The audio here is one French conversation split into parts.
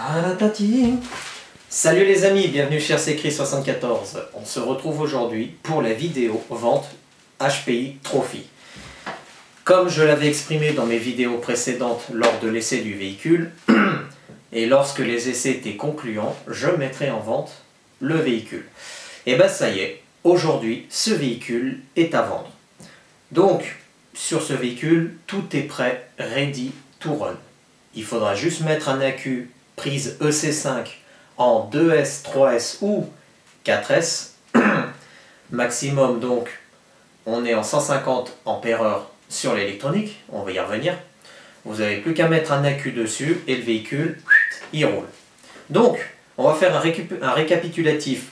Taratati. Salut les amis, bienvenue chez RCCry74. On se retrouve aujourd'hui pour la vidéo vente HPI Trophy. Comme je l'avais exprimé dans mes vidéos précédentes lors de l'essai du véhicule, et lorsque les essais étaient concluants, je mettrai en vente le véhicule. Et ben ça y est, aujourd'hui ce véhicule est à vendre. Donc sur ce véhicule, tout est prêt, ready to run. Il faudra juste mettre un accu prise EC5 en 2S, 3S ou 4S. Maximum donc, on est en 150 ampères-heure sur l'électronique, on va y revenir. Vous n'avez plus qu'à mettre un accu dessus et le véhicule, il roule. Donc, on va faire un récapitulatif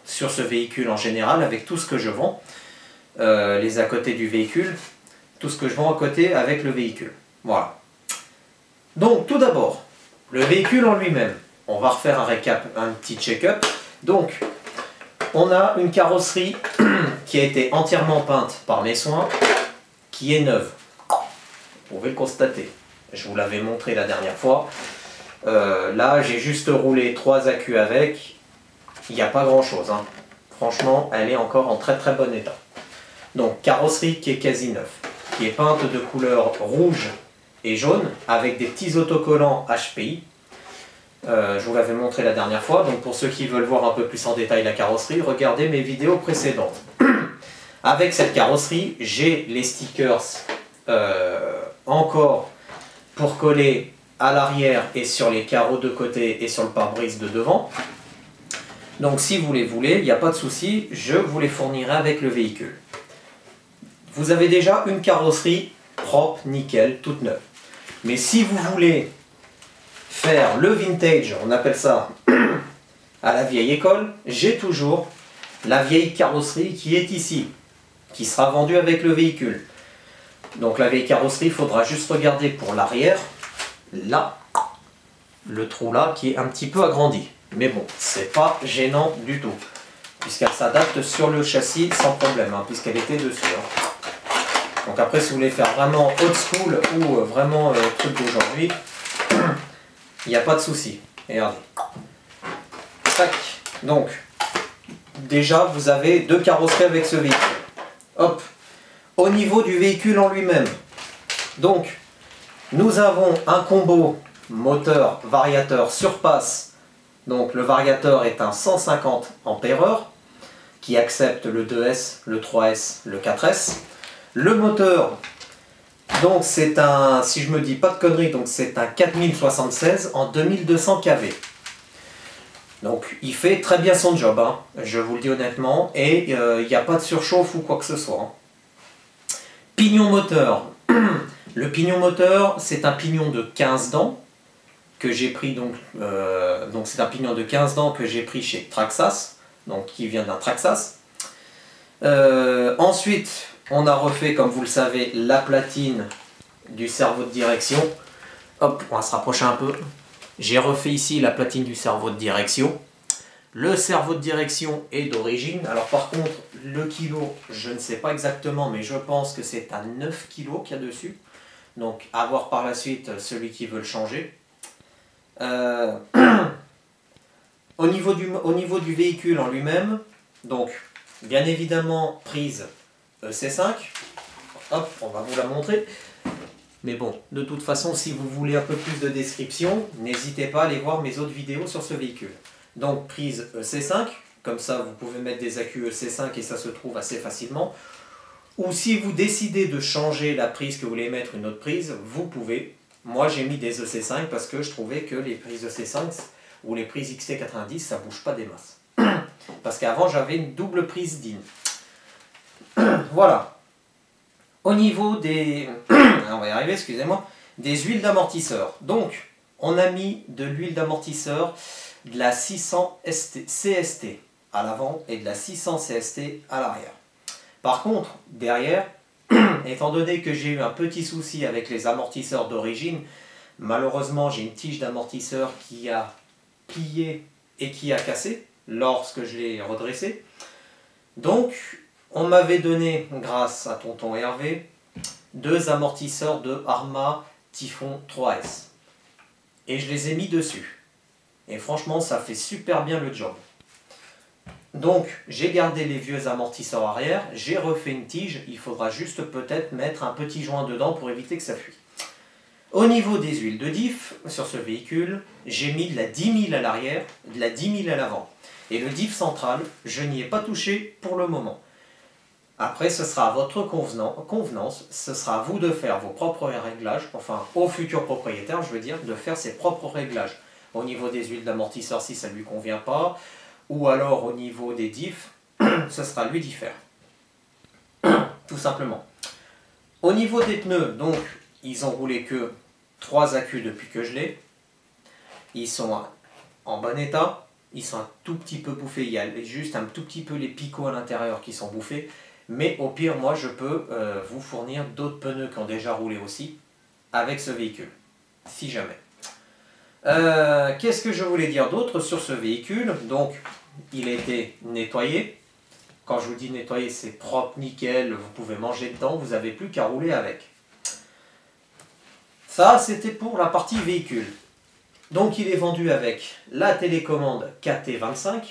sur ce véhicule en général avec tout ce que je vends, les à côté du véhicule, tout ce que je vends à côté avec le véhicule. Voilà. Donc, tout d'abord, le véhicule en lui-même. On va refaire un récap, un petit check-up. Donc, on a une carrosserie qui a été entièrement peinte par mes soins, qui est neuve. Vous pouvez le constater. Je vous l'avais montré la dernière fois. Là, j'ai juste roulé 3 accus avec. Il n'y a pas grand-chose. Hein. Franchement, elle est encore en très très bon état. Donc, carrosserie qui est quasi neuve, qui est peinte de couleur rouge et jaune, avec des petits autocollants HPI. Je vous l'avais montré la dernière fois, donc pour ceux qui veulent voir un peu plus en détail la carrosserie, regardez mes vidéos précédentes. Avec cette carrosserie, j'ai les stickers encore pour coller à l'arrière et sur les carreaux de côté et sur le pare-brise de devant. Donc si vous les voulez, il n'y a pas de souci, je vous les fournirai avec le véhicule. Vous avez déjà une carrosserie propre, nickel, toute neuve. Mais si vous voulez faire le vintage, on appelle ça à la vieille école, j'ai toujours la vieille carrosserie qui est ici, qui sera vendue avec le véhicule. Donc la vieille carrosserie, il faudra juste regarder pour l'arrière, là, le trou là qui est un petit peu agrandi. Mais bon, c'est pas gênant du tout, puisqu'elle s'adapte sur le châssis sans problème, hein, puisqu'elle était dessus. Hein. Donc après, si vous voulez faire vraiment old school ou vraiment truc d'aujourd'hui, il n'y a pas de souci. Regardez. Tac. Donc, déjà, vous avez 2 carrosseries avec ce véhicule. Hop. Au niveau du véhicule en lui-même, donc, nous avons un combo moteur, variateur, surpasse. Donc, le variateur est un 150 ampères-heure qui accepte le 2S, le 3S, le 4S. Le moteur, donc c'est un, si je me dis pas de conneries, donc c'est un 4076 en 2200 kV. Donc il fait très bien son job, hein, je vous le dis honnêtement, et il n'y a pas de surchauffe ou quoi que ce soit. Hein. Pignon moteur. Le pignon moteur, c'est un pignon de 15 dents que j'ai pris donc c'est un pignon de 15 dents que j'ai pris chez Traxxas, donc qui vient d'un Traxxas. Ensuite, on a refait, comme vous le savez, la platine du cerveau de direction. Hop, on va se rapprocher un peu. J'ai refait ici la platine du cerveau de direction. Le cerveau de direction est d'origine. Alors par contre, le kilo, je ne sais pas exactement, mais je pense que c'est à 9 kg qu'il y a dessus. Donc à voir par la suite celui qui veut le changer. Au niveau du véhicule en lui-même, donc bien évidemment prise EC5, hop, on va vous la montrer. Mais bon, de toute façon, si vous voulez un peu plus de description, n'hésitez pas à aller voir mes autres vidéos sur ce véhicule. Donc prise EC5, comme ça vous pouvez mettre des accus EC5 et ça se trouve assez facilement. Ou si vous décidez de changer la prise, que vous voulez mettre une autre prise, vous pouvez. Moi j'ai mis des EC5 parce que je trouvais que les prises EC5 ou les prises XT90, ça bouge pas des masses. Parce qu'avant j'avais une double prise DIN. Voilà. Au niveau des... on va y arriver, excusez-moi. Des huiles d'amortisseur. Donc, on a mis de l'huile d'amortisseur, de la 600 CST à l'avant et de la 600 CST à l'arrière. Par contre, derrière, étant donné que j'ai eu un petit souci avec les amortisseurs d'origine, malheureusement, j'ai une tige d'amortisseur qui a plié et qui a cassé lorsque je l'ai redressé. Donc, on m'avait donné, grâce à tonton Hervé, 2 amortisseurs de Arma Typhon 3S. Et je les ai mis dessus. Et franchement, ça fait super bien le job. Donc, j'ai gardé les vieux amortisseurs arrière, j'ai refait une tige, il faudra juste peut-être mettre un petit joint dedans pour éviter que ça fuit. Au niveau des huiles de diff, sur ce véhicule, j'ai mis de la 10 000 à l'arrière, de la 10 000 à l'avant. Et le diff central, je n'y ai pas touché pour le moment. Après, ce sera à votre convenance, ce sera à vous de faire vos propres réglages, enfin, au futur propriétaire, je veux dire, de faire ses propres réglages. Au niveau des huiles d'amortisseur, si ça ne lui convient pas, ou alors au niveau des diffs, ce sera lui d'y faire. Tout simplement. Au niveau des pneus, donc, ils ont roulé que 3 accus depuis que je l'ai. Ils sont en bon état. Ils sont un tout petit peu bouffés. Il y a juste un tout petit peu les picots à l'intérieur qui sont bouffés. Mais au pire, moi, je peux vous fournir d'autres pneus qui ont déjà roulé aussi avec ce véhicule. Si jamais. Qu'est-ce que je voulais dire d'autre sur ce véhicule? Donc, il a été nettoyé. Quand je vous dis nettoyer, c'est propre, nickel, vous pouvez manger dedans, vous n'avez plus qu'à rouler avec. Ça, c'était pour la partie véhicule. Donc, il est vendu avec la télécommande KT25,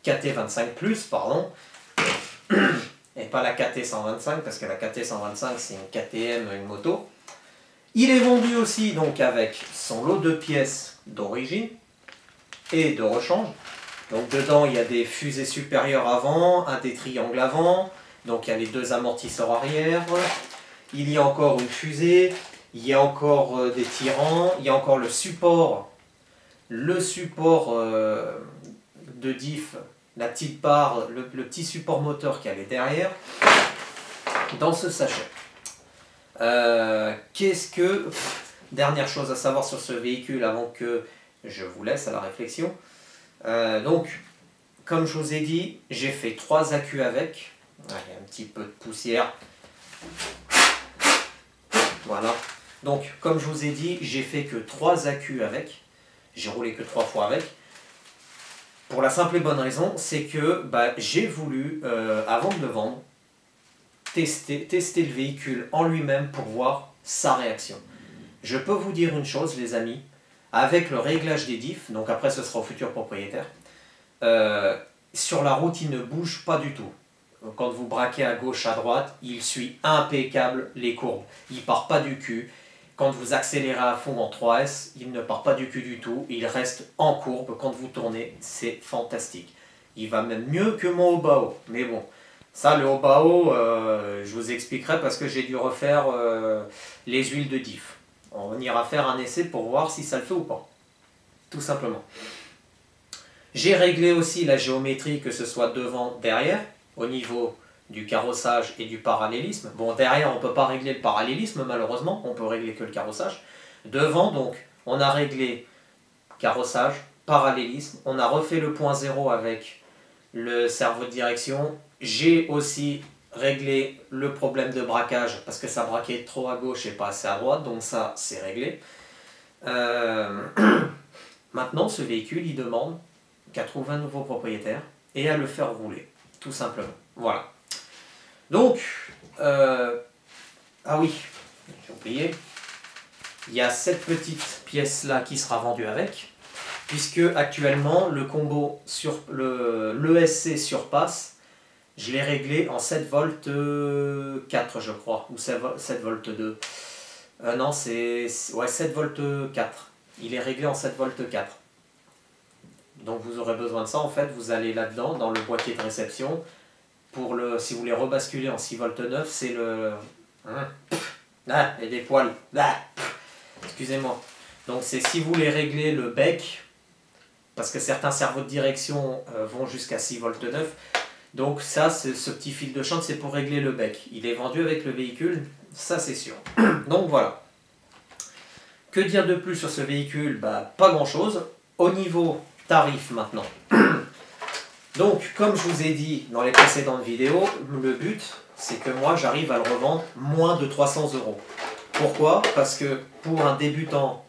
KT25+, pardon, et pas la KT125, parce que la KT125, c'est une KTM, une moto. Il est vendu aussi donc avec son lot de pièces d'origine et de rechange. Donc dedans, il y a des fusées supérieures avant, des triangles avant, donc il y a les 2 amortisseurs arrière, il y a encore une fusée, il y a encore des tirants, il y a encore le support de diff, la petite barre, le petit support moteur qui allait derrière, dans ce sachet. Dernière chose à savoir sur ce véhicule avant que je vous laisse à la réflexion. Donc, comme je vous ai dit, j'ai fait 3 accus avec. Il y a un petit peu de poussière. Voilà. Donc, comme je vous ai dit, j'ai fait que 3 accus avec. J'ai roulé que 3 fois avec. Pour la simple et bonne raison, c'est que j'ai voulu, avant de le vendre, tester le véhicule en lui-même pour voir sa réaction. Je peux vous dire une chose, les amis, avec le réglage des diffs, donc après ce sera au futur propriétaire, sur la route il ne bouge pas du tout. Quand vous braquez à gauche, à droite, il suit impeccable les courbes. Il ne part pas du cul. Quand vous accélérez à fond en 3S, il ne part pas du cul du tout. Il reste en courbe. Quand vous tournez, c'est fantastique. Il va même mieux que mon Obao. Mais bon, ça le Obao, je vous expliquerai parce que j'ai dû refaire les huiles de diff. On ira faire un essai pour voir si ça le fait ou pas. Tout simplement. J'ai réglé aussi la géométrie, que ce soit devant, derrière, au niveau du carrossage et du parallélisme. Bon, derrière, on ne peut pas régler le parallélisme, malheureusement, on peut régler que le carrossage. Devant, donc, on a réglé carrossage, parallélisme, on a refait le point zéro avec le cerveau de direction. J'ai aussi réglé le problème de braquage, parce que ça braquait trop à gauche et pas assez à droite, donc ça, c'est réglé. Maintenant, ce véhicule, il demande qu'à trouver un nouveau propriétaire et à le faire rouler, tout simplement. Voilà. Donc, ah oui, j'ai oublié, il y a cette petite pièce-là qui sera vendue avec, puisque actuellement, le combo sur l'ESC surpasse, je l'ai réglé en 7 volts 4, je crois, ou 7 volts 2. Non, c'est ouais, 7 volts 4. Il est réglé en 7 volts 4. Donc vous aurez besoin de ça, en fait, vous allez là-dedans, dans le boîtier de réception, si vous voulez rebasculer en 6 volts 9, c'est le... Ah, et des poils. Ah, excusez-moi. Donc c'est si vous voulez régler le bec, parce que certains cerveaux de direction vont jusqu'à 6 volts 9, donc ça, ce petit fil de chantre, c'est pour régler le bec. Il est vendu avec le véhicule, ça c'est sûr. Donc voilà. Que dire de plus sur ce véhicule? Pas grand-chose. Au niveau tarif maintenant. Donc, comme je vous ai dit dans les précédentes vidéos, le but, c'est que moi, j'arrive à le revendre moins de 300 €. Pourquoi? Parce que pour un débutant,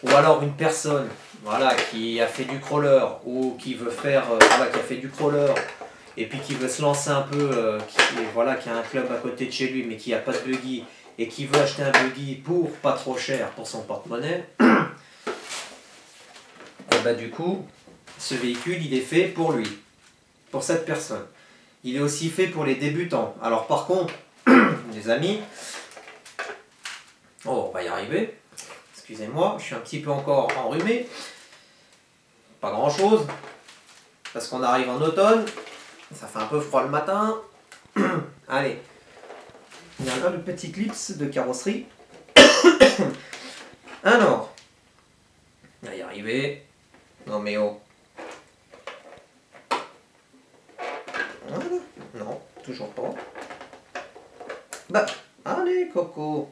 ou alors une personne voilà, qui a fait du crawler, ou qui veut faire, qui a fait du crawler, et puis qui veut se lancer un peu, qui a un club à côté de chez lui, mais qui n'a pas de buggy, et qui veut acheter un buggy pour pas trop cher pour son porte-monnaie, bah du coup, ce véhicule, il est fait pour lui, pour cette personne. Il est aussi fait pour les débutants. Alors par contre, les amis, oh, on va y arriver. Excusez-moi, je suis un petit peu encore enrhumé. Pas grand chose, parce qu'on arrive en automne. Ça fait un peu froid le matin. Allez, il y a là le petit clips de carrosserie. Alors, on va y arriver. Non mais oh. Voilà. Non, toujours pas. Bah, allez Coco.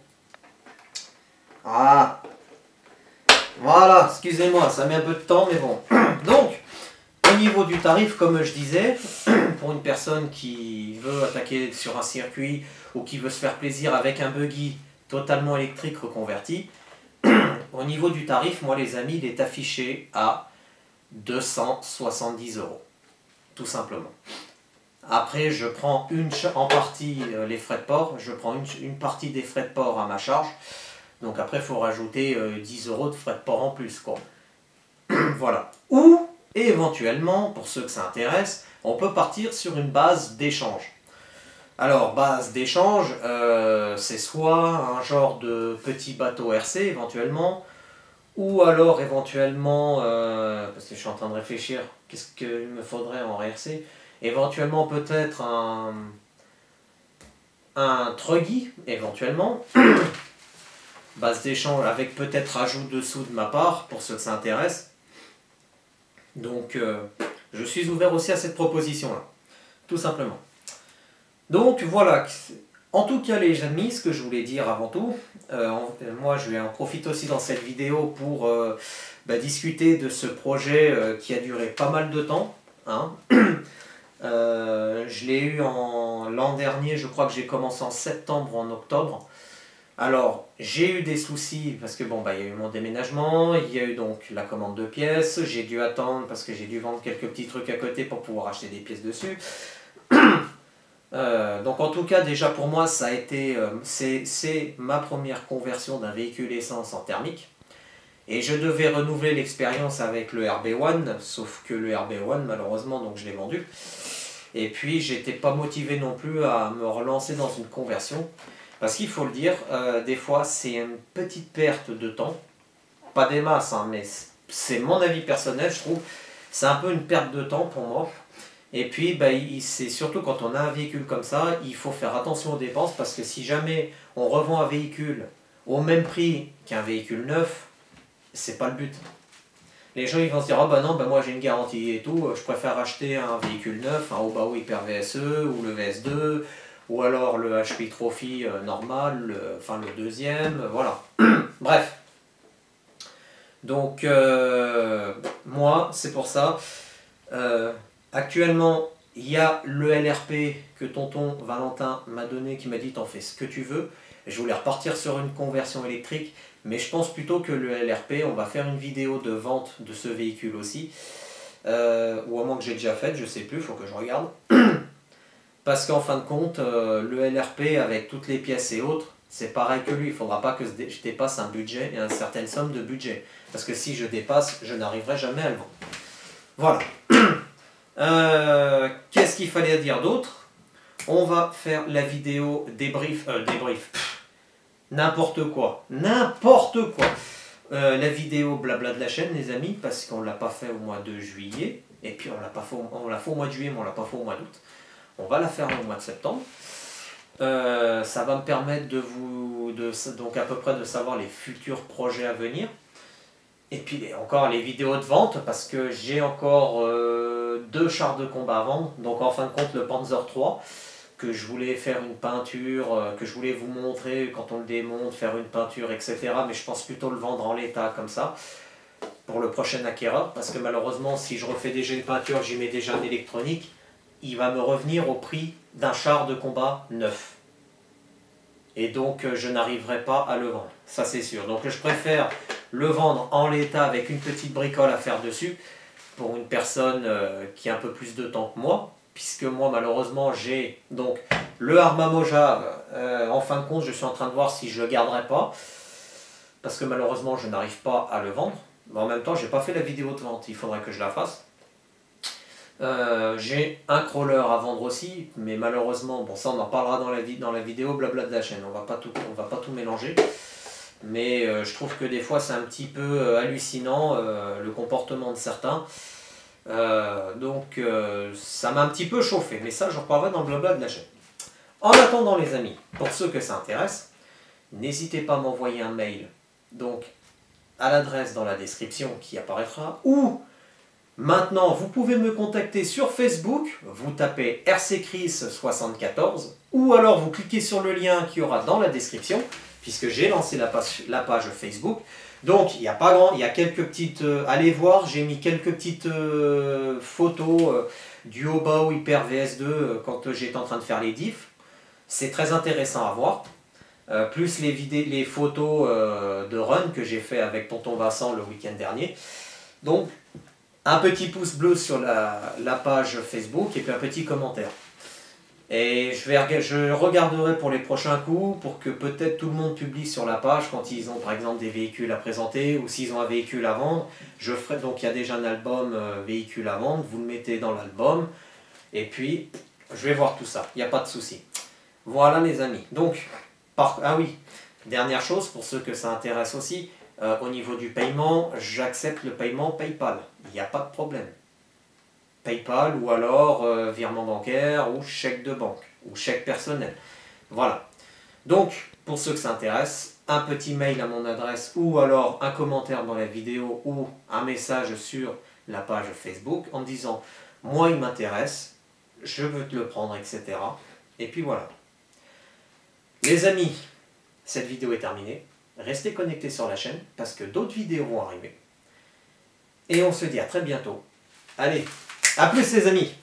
Ah. Voilà, excusez-moi, ça met un peu de temps, mais bon. Donc, au niveau du tarif, comme je disais, pour une personne qui veut attaquer sur un circuit ou qui veut se faire plaisir avec un buggy totalement électrique reconverti, au niveau du tarif, moi les amis, il est affiché à 270 €, tout simplement. Après, je prends en partie les frais de port, je prends une partie des frais de port à ma charge, donc après il faut rajouter 10 € de frais de port en plus, quoi. Voilà. Ou, éventuellement, pour ceux que ça intéresse, on peut partir sur une base d'échange. Alors, base d'échange, c'est soit un genre de petit bateau RC, éventuellement, ou alors éventuellement, parce que je suis en train de réfléchir, qu'est-ce qu'il me faudrait en RC? Éventuellement peut-être un truggy, éventuellement, base d'échange avec peut-être ajout dessous de ma part, pour ceux que ça intéresse. Donc, je suis ouvert aussi à cette proposition-là, tout simplement. Donc, voilà. En tout cas, les amis, ce que je voulais dire avant tout, moi, je vais en profiter aussi dans cette vidéo pour discuter de ce projet qui a duré pas mal de temps. Hein. Je l'ai eu l'an dernier, je crois que j'ai commencé en septembre ou en octobre. Alors, j'ai eu des soucis parce que bon, il y a eu mon déménagement, il y a eu donc la commande de pièces, j'ai dû attendre parce que j'ai dû vendre quelques petits trucs à côté pour pouvoir acheter des pièces dessus. Donc en tout cas, déjà pour moi, ça a été, c'est ma première conversion d'un véhicule essence en thermique. Et je devais renouveler l'expérience avec le RB1, sauf que le RB1, malheureusement, donc je l'ai vendu. Et puis, j'étais pas motivé non plus à me relancer dans une conversion. Parce qu'il faut le dire, des fois, c'est une petite perte de temps. Pas des masses, hein, mais c'est mon avis personnel, je trouve. C'est un peu une perte de temps pour moi. Et puis, c'est surtout quand on a un véhicule comme ça, il faut faire attention aux dépenses. Parce que si jamais on revend un véhicule au même prix qu'un véhicule neuf, c'est pas le but. Les gens ils vont se dire, ah bah non, moi j'ai une garantie et tout, je préfère acheter un véhicule neuf, un Obaou Hyper VSE ou le VS2, ou alors le HP Trophy normal, enfin le deuxième, voilà. Bref. Donc, moi, c'est pour ça. Actuellement, il y a le LRP que tonton Valentin m'a donné, qui m'a dit, t'en fais ce que tu veux. Je voulais repartir sur une conversion électrique. Mais je pense plutôt que le LRP, on va faire une vidéo de vente de ce véhicule aussi. Ou à moins que j'ai déjà fait, je sais plus, il faut que je regarde. Parce qu'en fin de compte, le LRP avec toutes les pièces et autres, c'est pareil que lui. Il ne faudra pas que je dépasse un budget et une certaine somme de budget. Parce que si je dépasse, je n'arriverai jamais à le vendre. Voilà. Qu'est-ce qu'il fallait dire d'autre? On va faire la vidéo débrief. N'importe quoi, n'importe quoi. La vidéo blabla de la chaîne, les amis, parce qu'on ne l'a pas fait au mois de juillet, et puis on l'a fait au mois de juillet, mais on ne l'a pas fait au mois d'août. On va la faire au mois de septembre. Ça va me permettre donc à peu près de savoir les futurs projets à venir. Et puis encore les vidéos de vente, parce que j'ai encore 2 chars de combat à vendre. Donc en fin de compte, le Panzer III, que je voulais faire une peinture, que je voulais vous montrer quand on le démonte, faire une peinture, etc. Mais je pense plutôt le vendre en l'état comme ça, pour le prochain acquéreur, parce que malheureusement, si je refais déjà une peinture, j'y mets déjà un électronique, il va me revenir au prix d'un char de combat neuf. Et donc, je n'arriverai pas à le vendre, ça c'est sûr. Donc je préfère le vendre en l'état avec une petite bricole à faire dessus, pour une personne qui a un peu plus de temps que moi, puisque moi malheureusement j'ai donc le Arma Mojave, en fin de compte je suis en train de voir si je le garderai pas, parce que malheureusement je n'arrive pas à le vendre, Mais en même temps, j'ai pas fait la vidéo de vente, il faudrait que je la fasse. J'ai un crawler à vendre aussi, mais malheureusement, bon ça on en parlera dans la vidéo blabla de la chaîne, on va pas tout mélanger. Mais je trouve que des fois c'est un petit peu hallucinant le comportement de certains. Donc ça m'a un petit peu chauffé, mais ça j'en reparlerai dans le blabla de la chaîne. En attendant les amis, pour ceux que ça intéresse, n'hésitez pas à m'envoyer un mail donc à l'adresse dans la description qui apparaîtra, ou maintenant vous pouvez me contacter sur Facebook, vous tapez rccris74, ou alors vous cliquez sur le lien qui aura dans la description, puisque j'ai lancé la page Facebook. Donc il y a pas grand, il y a quelques petites, allez voir, j'ai mis quelques petites photos du Hobao Hyper VS2 quand j'étais en train de faire les diffs. C'est très intéressant à voir. Plus les photos de run que j'ai fait avec Tonton Vincent le week-end dernier. Donc un petit pouce bleu sur la page Facebook et puis un petit commentaire. Et je regarderai pour les prochains coups pour que peut-être tout le monde publie sur la page quand ils ont par exemple des véhicules à présenter ou s'ils ont un véhicule à vendre. Je ferai, donc il y a déjà un album véhicule à vendre, vous le mettez dans l'album et puis je vais voir tout ça, il n'y a pas de souci. Voilà les amis. Donc, ah oui, dernière chose pour ceux que ça intéresse aussi, au niveau du paiement, j'accepte le paiement PayPal, il n'y a pas de problème. PayPal ou alors virement bancaire ou chèque de banque ou chèque personnel. Voilà. Donc, pour ceux que ça intéresse, un petit mail à mon adresse ou alors un commentaire dans la vidéo ou un message sur la page Facebook en me disant « Moi, il m'intéresse, je veux te le prendre, etc. » Et puis voilà. Les amis, cette vidéo est terminée. Restez connectés sur la chaîne parce que d'autres vidéos vont arriver. Et on se dit à très bientôt. Allez, à plus les amis!